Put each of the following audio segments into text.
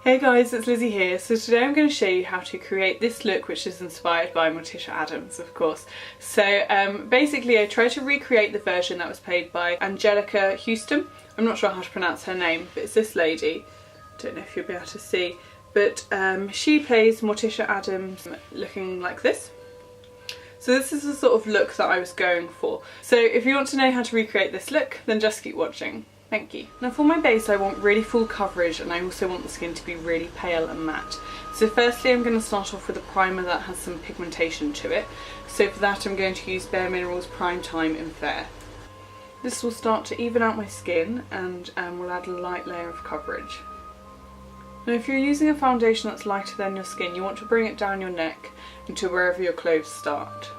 Hey guys, it's Lizzie here. So today I'm going to show you how to create this look, which is inspired by Morticia Addams, of course. So basically I tried to recreate the version that was played by Angelica Houston. I'm not sure how to pronounce her name, but it's this lady. I don't know if you'll be able to see, but she plays Morticia Addams looking like this. So this is the sort of look that I was going for. So if you want to know how to recreate this look, then just keep watching. Thank you. Now for my base I want really full coverage, and I also want the skin to be really pale and matte. So firstly I'm going to start off with a primer that has some pigmentation to it. So for that I'm going to use Bare Minerals Prime Time in Fair. This will start to even out my skin and will add a light layer of coverage. Now if you're using a foundation that's lighter than your skin, you want to bring it down your neck into wherever your clothes start.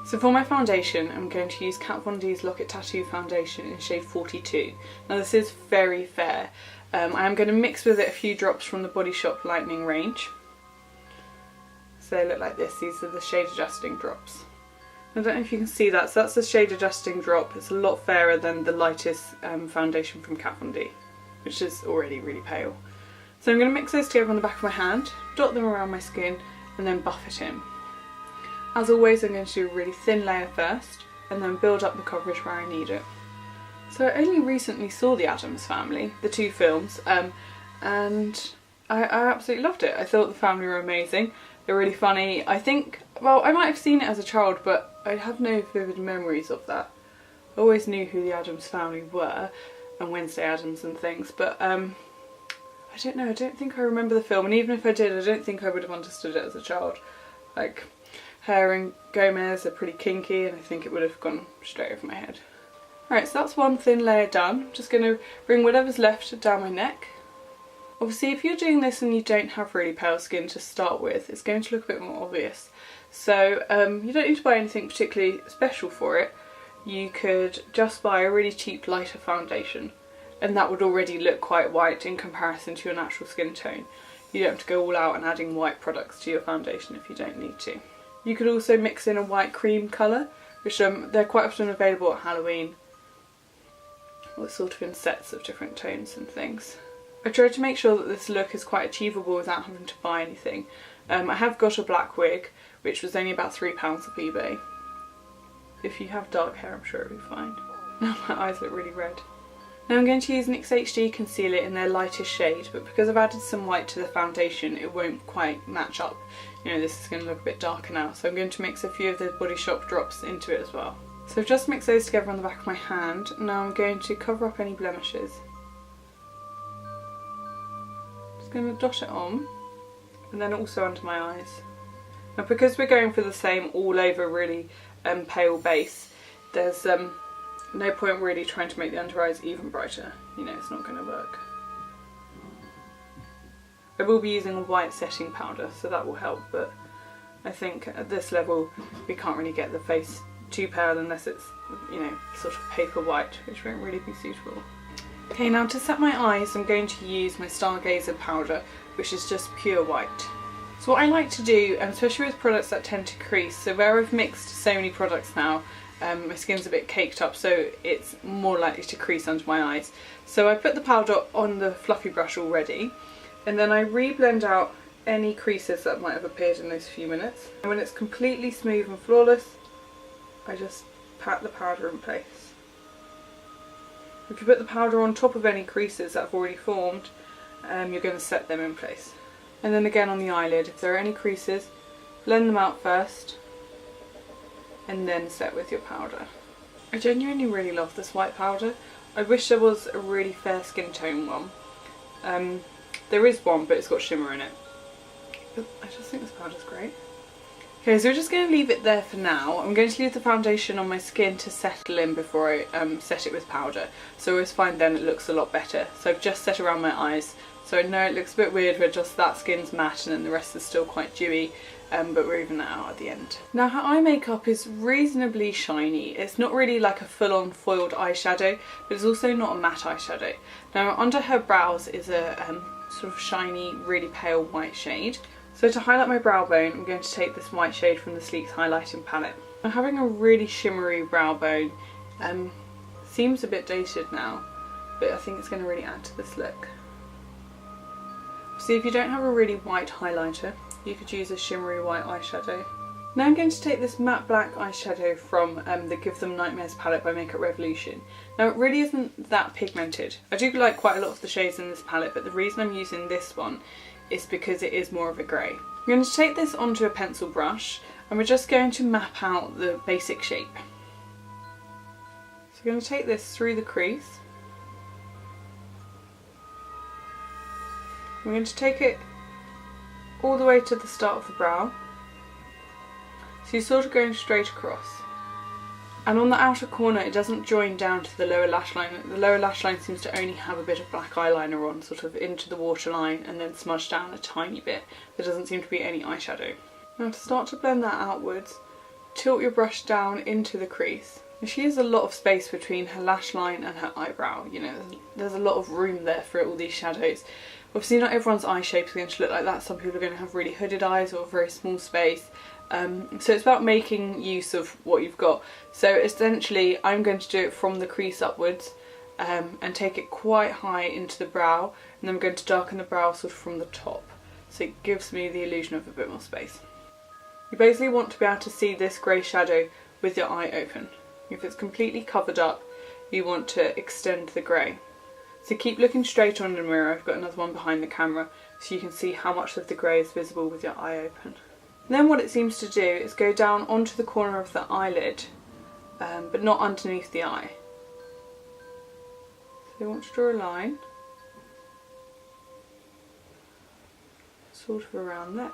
So for my foundation I'm going to use Kat Von D's Lock It Tattoo foundation in shade 42. Now this is very fair. I am going to mix with it a few drops from the Body Shop Lightening range. So they look like this, these are the shade adjusting drops. I don't know if you can see that, so that's the shade adjusting drop. It's a lot fairer than the lightest foundation from Kat Von D, which is already really pale. So I'm going to mix those together on the back of my hand, dot them around my skin and then buff it in. As always I'm going to do a really thin layer first and then build up the coverage where I need it. So I only recently saw the Addams Family, the two films, and I absolutely loved it. I thought the family were amazing, they're really funny. I think, well, I might have seen it as a child but I have no vivid memories of that. I always knew who the Addams Family were and Wednesday Addams and things, but I don't know, I don't think I remember the film, and even if I did I don't think I would have understood it as a child. Like, Hair and Gomez are pretty kinky and I think it would have gone straight over my head. Alright, so that's one thin layer done. I'm just going to bring whatever's left down my neck. Obviously if you're doing this and you don't have really pale skin to start with, it's going to look a bit more obvious. So you don't need to buy anything particularly special for it. You could just buy a really cheap lighter foundation and that would already look quite white in comparison to your natural skin tone. You don't have to go all out and adding white products to your foundation if you don't need to. You could also mix in a white cream colour, which they're quite often available at Halloween. Well, it's sort of in sets of different tones and things. I tried to make sure that this look is quite achievable without having to buy anything. I have got a black wig, which was only about £3 off eBay. If you have dark hair I'm sure it'll be fine. Now my eyes look really red. Now I'm going to use NYX HD Concealer in their lightest shade, but because I've added some white to the foundation it won't quite match up. You know, this is going to look a bit darker now, so I'm going to mix a few of the Body Shop drops into it as well. So I've just mixed those together on the back of my hand. Now I'm going to cover up any blemishes. Just going to dot it on, and then also under my eyes. Now because we're going for the same all over really pale base, there's no point really trying to make the under eyes even brighter. You know, it's not going to work. I will be using a white setting powder, so that will help, but I think at this level we can't really get the face too pale unless it's, you know, sort of paper white, which won't really be suitable. Okay, now to set my eyes I'm going to use my Stargazer powder, which is just pure white. So what I like to do, especially with products that tend to crease, so where I've mixed so many products now, my skin's a bit caked up so it's more likely to crease under my eyes. So I put the powder on the fluffy brush already, and then I re-blend out any creases that might have appeared in those few minutes. And when it's completely smooth and flawless, I just pat the powder in place. If you put the powder on top of any creases that have already formed, you're going to set them in place. And then again on the eyelid, if there are any creases, blend them out first and then set with your powder. I genuinely really love this white powder. I wish there was a really fair skin tone one. There is one, but it's got shimmer in it. But I just think this powder's great. Okay, so we're just going to leave it there for now. I'm going to leave the foundation on my skin to settle in before I set it with powder. So I always find then it looks a lot better. So I've just set around my eyes. So I know it looks a bit weird where just that skin's matte and then the rest is still quite dewy. But we're even that out at the end. Now her eye makeup is reasonably shiny. It's not really like a full-on foiled eyeshadow, but it's also not a matte eyeshadow. Now under her brows is a sort of shiny, really pale white shade. So to highlight my brow bone, I'm going to take this white shade from the Sleek's highlighting palette. Now having a really shimmery brow bone seems a bit dated now, but I think it's going to really add to this look. See, if you don't have a really white highlighter, you could use a shimmery white eyeshadow. Now I'm going to take this matte black eyeshadow from the Give Them Nightmares palette by Makeup Revolution. Now it really isn't that pigmented. I do like quite a lot of the shades in this palette, but the reason I'm using this one is because it is more of a grey. I'm going to take this onto a pencil brush and we're just going to map out the basic shape. So I'm going to take this through the crease. I'm going to take it all the way to the start of the brow. So you're sort of going straight across. And on the outer corner it doesn't join down to the lower lash line. The lower lash line seems to only have a bit of black eyeliner on, sort of into the waterline and then smudged down a tiny bit. There doesn't seem to be any eyeshadow. Now to start to blend that outwards, tilt your brush down into the crease. And she has a lot of space between her lash line and her eyebrow, you know, there's a lot of room there for all these shadows. Obviously not everyone's eye shape is going to look like that. Some people are going to have really hooded eyes or a very small space. So it's about making use of what you've got. So essentially I'm going to do it from the crease upwards and take it quite high into the brow, and then I'm going to darken the brow sort of from the top. So it gives me the illusion of a bit more space. You basically want to be able to see this grey shadow with your eye open. If it's completely covered up, you want to extend the grey. So keep looking straight on the mirror. I've got another one behind the camera so you can see how much of the grey is visible with your eye open. And then what it seems to do is go down onto the corner of the eyelid, but not underneath the eye. So you want to draw a line, sort of around there.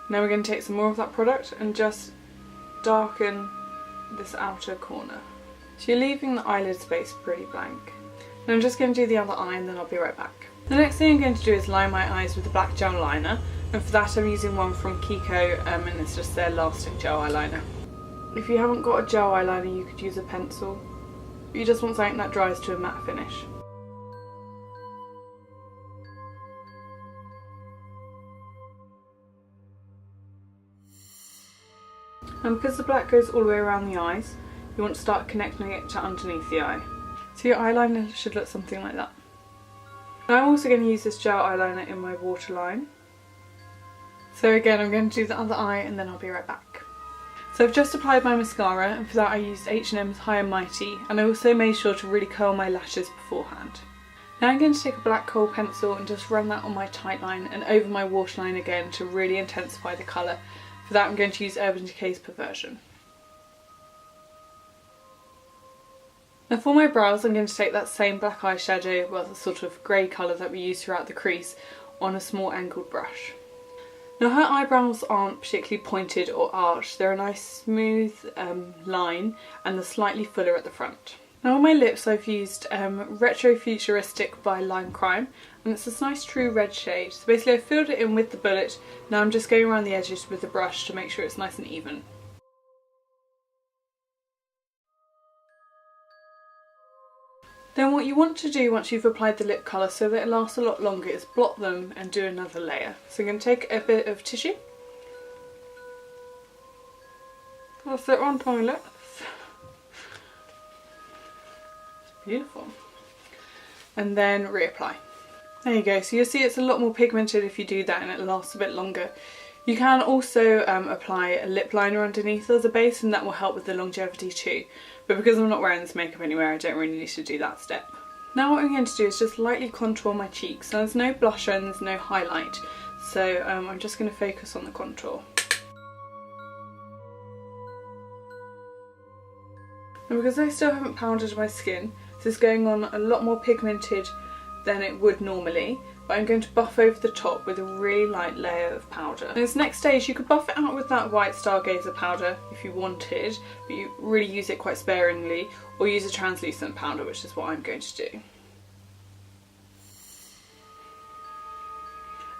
Now we're going to take some more of that product and just darken this outer corner. So you're leaving the eyelid space pretty blank. And I'm just going to do the other eye and then I'll be right back. The next thing I'm going to do is line my eyes with a black gel liner, and for that I'm using one from Kiko and it's just their Lasting Gel Eyeliner. If you haven't got a gel eyeliner you could use a pencil. You just want something that dries to a matte finish. And because the black goes all the way around the eyes, you want to start connecting it to underneath the eye. So your eyeliner should look something like that. Now I'm also going to use this gel eyeliner in my waterline. So again I'm going to do the other eye and then I'll be right back. So I've just applied my mascara, and for that I used H&M's High and Mighty, and I also made sure to really curl my lashes beforehand. Now I'm going to take a black kohl pencil and just run that on my tight line and over my waterline again to really intensify the colour. For that I'm going to use Urban Decay's Perversion. Now for my brows I'm going to take that same black eyeshadow, well the sort of grey colour that we use throughout the crease, on a small angled brush. Now her eyebrows aren't particularly pointed or arched, they're a nice smooth line and they're slightly fuller at the front. Now on my lips I've used Retrofruterist by Lime Crime, and it's this nice true red shade. So basically I filled it in with the bullet, now I'm just going around the edges with the brush to make sure it's nice and even. Then what you want to do once you've applied the lip colour so that it lasts a lot longer is blot them and do another layer. So I'm going to take a bit of tissue. That's it onto my lips. It's beautiful. And then reapply. There you go, so you'll see it's a lot more pigmented if you do that and it lasts a bit longer. You can also apply a lip liner underneath as a base and that will help with the longevity too. But because I'm not wearing this makeup anywhere I don't really need to do that step. Now what I'm going to do is just lightly contour my cheeks. Now there's no blusher and there's no highlight, so I'm just going to focus on the contour. And because I still haven't powdered my skin, this is going on a lot more pigmented than it would normally, but I'm going to buff over the top with a really light layer of powder. In this next stage you could buff it out with that white Stargazer powder if you wanted, but you really use it quite sparingly, or use a translucent powder, which is what I'm going to do.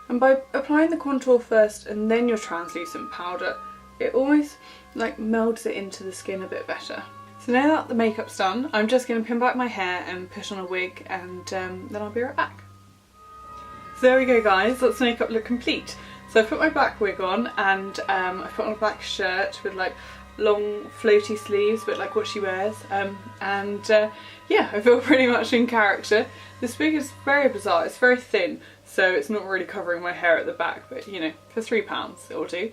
And by applying the contour first and then your translucent powder, it almost like melds it into the skin a bit better. So now that the makeup's done, I'm just going to pin back my hair and put on a wig, and then I'll be right back. So there we go guys, that's the makeup look complete. So I put my black wig on and I put on a black shirt with like long floaty sleeves, a bit like what she wears, yeah, I feel pretty much in character. This wig is very bizarre, it's very thin, so it's not really covering my hair at the back, but you know, for £3 it'll do.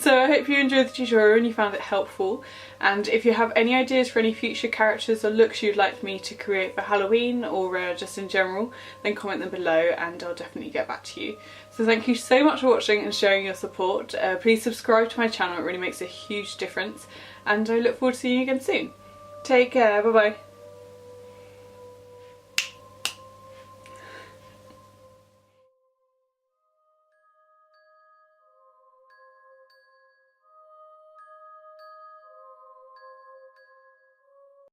So I hope you enjoyed the tutorial and you found it helpful, and if you have any ideas for any future characters or looks you'd like me to create for Halloween or just in general, then comment them below and I'll definitely get back to you. So thank you so much for watching and showing your support. Please subscribe to my channel, it really makes a huge difference, and I look forward to seeing you again soon. Take care, bye bye.